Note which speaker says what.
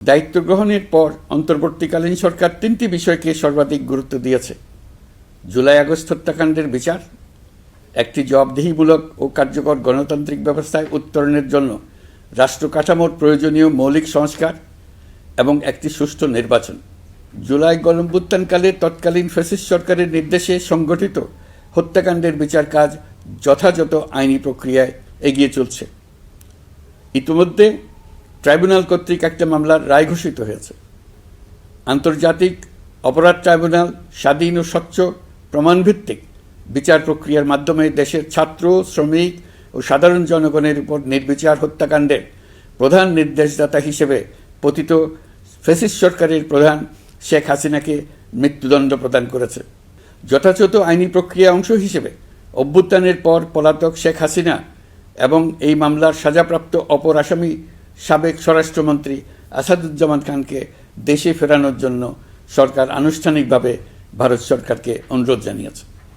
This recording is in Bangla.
Speaker 1: দায়িত্ব গ্রহণের পর অন্তর্বর্তীকালীন সরকার তিনটি বিষয়কে সর্বাধিক গুরুত্ব দিয়েছে: জুলাই আগস্ট হত্যাকাণ্ডের বিচার, একটি জবাবদিহিমূলক ও কার্যকর গণতান্ত্রিক ব্যবস্থায় উত্তরণের জন্য রাষ্ট্র কাঠামোর প্রয়োজনীয় মৌলিক সংস্কার এবং একটি সুষ্ঠু নির্বাচন। জুলাই গণঅভ্যুত্থানকালে তৎকালীন ফ্যাসিস্ট সরকারের নির্দেশে সংগঠিত হত্যাকাণ্ডের বিচার কাজ যথাযথ আইনি প্রক্রিয়ায় এগিয়ে চলছে। ইতিমধ্যে ট্রাইব্যুনাল কর্তৃক একটা মামলার রায় ঘোষিত হয়েছে। আন্তর্জাতিক অপরাধ ট্রাইব্যুনাল স্বাধীন ও স্বচ্ছ প্রমাণভিত্তিক বিচার প্রক্রিয়ার মাধ্যমে দেশের ছাত্র, শ্রমিক ও সাধারণ জনগণের উপর নির্বিচার হত্যাকাণ্ডের প্রধান নির্দেশদাতা হিসেবে পতিত ফ্যাসিস্ট সরকারের প্রধান শেখ হাসিনাকে মৃত্যুদণ্ড প্রদান করেছে। যথাযথ আইনি প্রক্রিয়া অংশ হিসেবে অভ্যুত্থানের পর পলাতক শেখ হাসিনা এবং এই মামলার সাজাপ্রাপ্ত অপর আসামি সাবেক স্বরাষ্ট্রমন্ত্রী আসাদুজ্জামান খানকে দেশে ফেরানোর জন্য সরকার আনুষ্ঠানিকভাবে ভারত সরকারকে অনুরোধ জানিয়েছে।